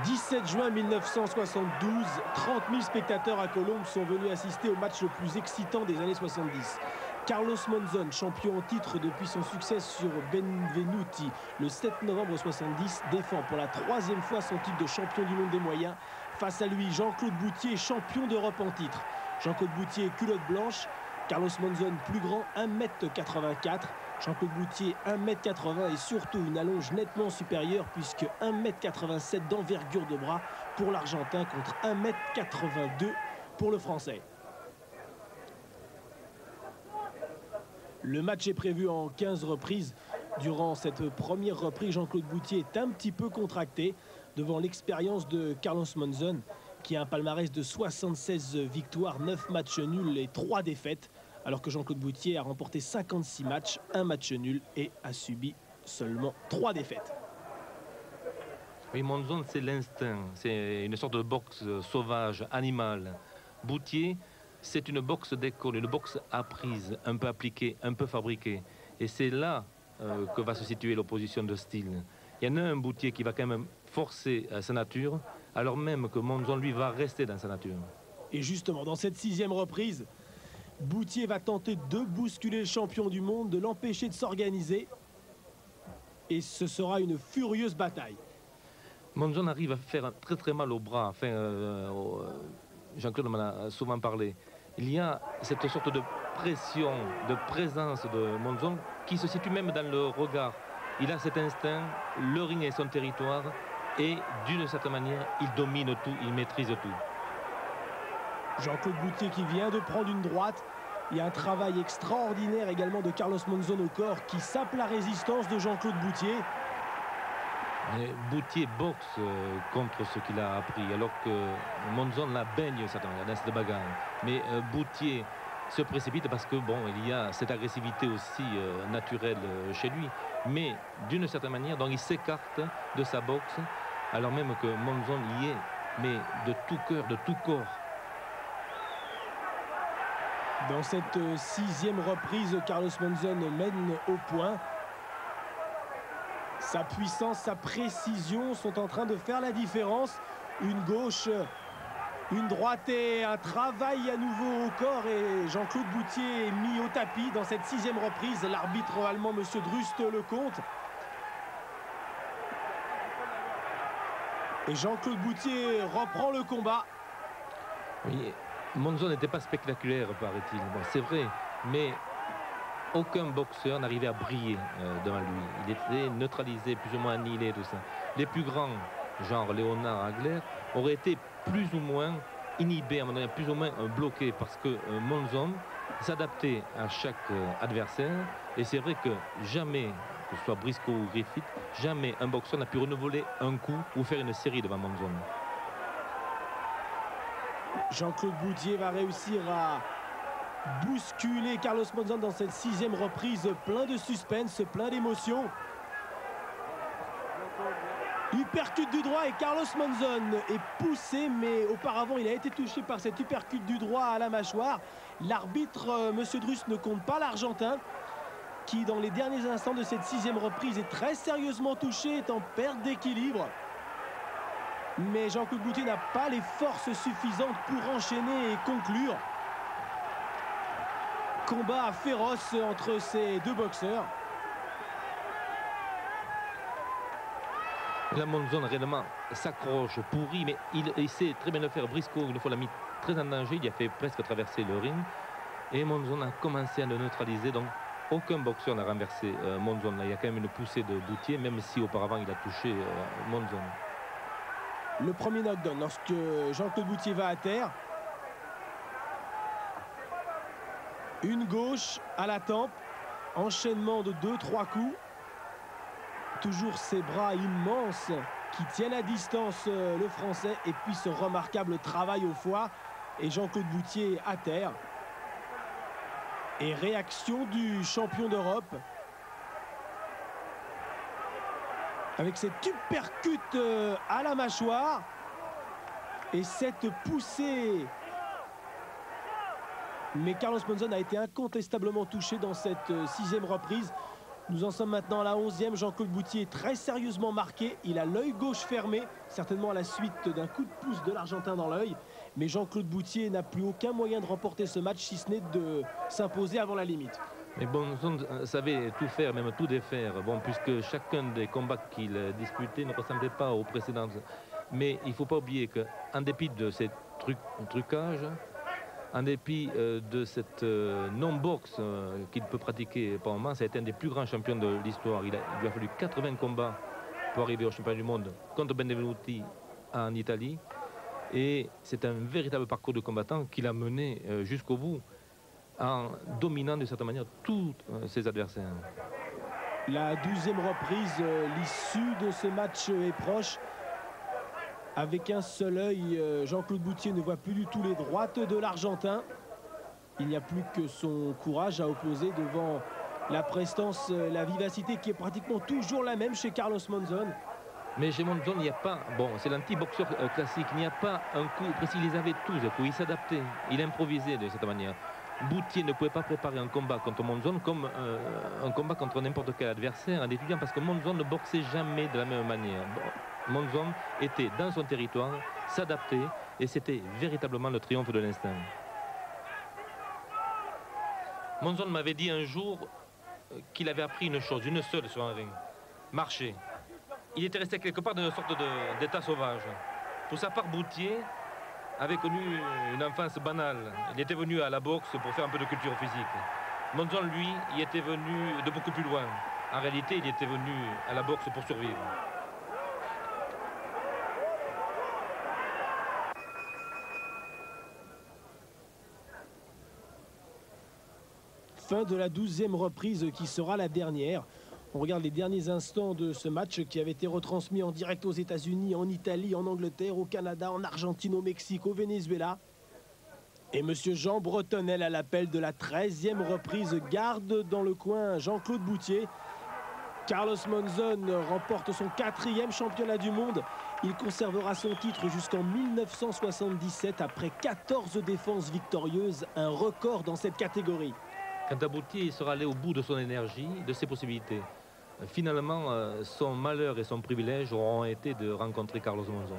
17 juin 1972, 30 000 spectateurs à Colombes sont venus assister au match le plus excitant des années 70. Carlos Monzon, champion en titre depuis son succès sur Benvenuti le 7 novembre 70, défend pour la troisième fois son titre de champion du monde des moyens. Face à lui, Jean-Claude Bouthier, champion d'Europe en titre. Jean-Claude Bouthier, culotte blanche. Carlos Monzon, plus grand, 1,84 m. Jean-Claude Bouthier, 1,80 m et surtout une allonge nettement supérieure puisque 1,87 m d'envergure de bras pour l'Argentin contre 1,82 m pour le Français. Le match est prévu en 15 reprises. Durant cette première reprise, Jean-Claude Bouthier est un petit peu contracté devant l'expérience de Carlos Monzon qui a un palmarès de 76 victoires, 9 matchs nuls et 3 défaites. Alors que Jean-Claude Bouthier a remporté 56 matchs, 1 match nul et a subi seulement 3 défaites. Oui, Monzon, c'est l'instinct. C'est une sorte de boxe sauvage, animale. Bouthier, c'est une boxe d'école, une boxe apprise, un peu appliquée, un peu fabriquée. Et c'est là que va se situer l'opposition de style. Il y en a un Bouthier qui va quand même forcer sa nature, alors même que Monzon, lui, va rester dans sa nature. Et justement, dans cette 6e reprise, Bouthier va tenter de bousculer le champion du monde, de l'empêcher de s'organiser. Et ce sera une furieuse bataille. Monzon arrive à faire très très mal au bras. Enfin, Jean-Claude m'en a souvent parlé. Il y a cette sorte de pression, de présence de Monzon qui se situe même dans le regard. Il a cet instinct, le ring est son territoire et d'une certaine manière, il domine tout, il maîtrise tout. Jean-Claude Bouthier qui vient de prendre une droite. Il y a un travail extraordinaire également de Carlos Monzon au corps qui sape la résistance de Jean-Claude Bouthier. Bouthier boxe contre ce qu'il a appris, alors que Monzon la baigne certainement dans cette bagarre. Mais Bouthier se précipite parce que bon, il y a cette agressivité aussi naturelle chez lui. Mais d'une certaine manière, donc il s'écarte de sa boxe, alors même que Monzon y est, mais de tout cœur, de tout corps. Dans cette 6e reprise, Carlos Monzon mène au point. Sa puissance, sa précision sont en train de faire la différence. Une gauche, une droite et un travail à nouveau au corps. Et Jean-Claude Bouthier est mis au tapis dans cette 6e reprise. L'arbitre allemand, M. Drust, le compte. Et Jean-Claude Bouthier reprend le combat. Oui, Monzon n'était pas spectaculaire, paraît-il. Bon, c'est vrai, mais aucun boxeur n'arrivait à briller devant lui. Il était neutralisé, plus ou moins annihilé, tout ça. Les plus grands, genre Léonard Hagler, auraient été plus ou moins inhibés, à un moment donné, plus ou moins bloqués, parce que Monzon s'adaptait à chaque adversaire. Et c'est vrai que jamais, que ce soit Briscoe ou Griffith, jamais un boxeur n'a pu renouveler un coup ou faire une série devant Monzon. Jean-Claude Bouthier va réussir à bousculer Carlos Monzon dans cette 6e reprise, plein de suspense, plein d'émotion. Uppercut du droit et Carlos Monzon est poussé, mais auparavant il a été touché par cet uppercut du droit à la mâchoire. L'arbitre, M. Drust, ne compte pas l'Argentin, qui dans les derniers instants de cette 6e reprise est très sérieusement touché, est en perte d'équilibre. Mais Jean-Claude Bouthier n'a pas les forces suffisantes pour enchaîner et conclure. Combat féroce entre ces deux boxeurs. La Monzon réellement s'accroche, pourrit, mais il sait très bien le faire. Briscoe, une fois, l'a mis très en danger, il a fait presque traverser le ring. Et Monzon a commencé à le neutraliser, donc aucun boxeur n'a renversé Monzon. Là, il y a quand même une poussée de Bouthier, même si auparavant il a touché Monzon. Le premier knockdown lorsque Jean-Claude Bouthier va à terre. Une gauche à la tempe. Enchaînement de 2-3 coups. Toujours ses bras immenses qui tiennent à distance le Français. Et puis ce remarquable travail au foie. Et Jean-Claude Bouthier à terre. Et réaction du champion d'Europe. Avec cette uppercut à la mâchoire. Et cette poussée. Mais Carlos Monzon a été incontestablement touché dans cette 6e reprise. Nous en sommes maintenant à la 11e. Jean-Claude Bouttier est très sérieusement marqué. Il a l'œil gauche fermé, certainement à la suite d'un coup de pouce de l'Argentin dans l'œil. Mais Jean-Claude Bouttier n'a plus aucun moyen de remporter ce match, si ce n'est de s'imposer avant la limite. Mais Monzon savait tout faire, même tout défaire. Bon, puisque chacun des combats qu'il disputait ne ressemblait pas aux précédents. Mais il ne faut pas oublier qu'en dépit de ces trucages, en dépit de cette non-boxe qu'il peut pratiquer par moment, ça a été un des plus grands champions de l'histoire. Il lui a fallu 80 combats pour arriver au championnat du monde contre Benvenuti en Italie. Et c'est un véritable parcours de combattant qu'il a mené jusqu'au bout, en dominant de certaine manière tous ses adversaires. La 12e reprise, l'issue de ce match est proche. Avec un seul œil, Jean-Claude Bouttier ne voit plus du tout les droites de l'Argentin. Il n'y a plus que son courage à opposer devant la prestance, la vivacité qui est pratiquement toujours la même chez Carlos Monzon. Mais chez Monzon, il n'y a pas... Bon, c'est l'anti-boxeur classique. Il n'y a pas un coup précis. Ils avaient tous un coup. Il s'adaptait. Il improvisait de cette manière. Bouttier ne pouvait pas préparer un combat contre Monzon comme un combat contre n'importe quel adversaire, un étudiant, parce que Monzon ne boxait jamais de la même manière. Monzon était dans son territoire, s'adaptait, et c'était véritablement le triomphe de l'instinct. Monzon m'avait dit un jour qu'il avait appris une chose, une seule sur un ring: marcher. Il était resté quelque part dans une sorte d'état sauvage. Pour sa part, Bouttier avait connu une enfance banale. Il était venu à la boxe pour faire un peu de culture physique. Monzon, lui, y était venu de beaucoup plus loin. En réalité, il était venu à la boxe pour survivre. Fin de la 12e reprise qui sera la dernière. On regarde les derniers instants de ce match qui avait été retransmis en direct aux États-Unis, en Italie, en Angleterre, au Canada, en Argentine, au Mexique, au Venezuela. Et monsieur Jean Bretonnel, à l'appel de la 13e reprise, garde dans le coin Jean-Claude Bouttier. Carlos Monzon remporte son 4e championnat du monde. Il conservera son titre jusqu'en 1977 après 14 défenses victorieuses, un record dans cette catégorie. Quant à Bouttier, il sera allé au bout de son énergie, de ses possibilités. Finalement, son malheur et son privilège auront été de rencontrer Carlos Monzon.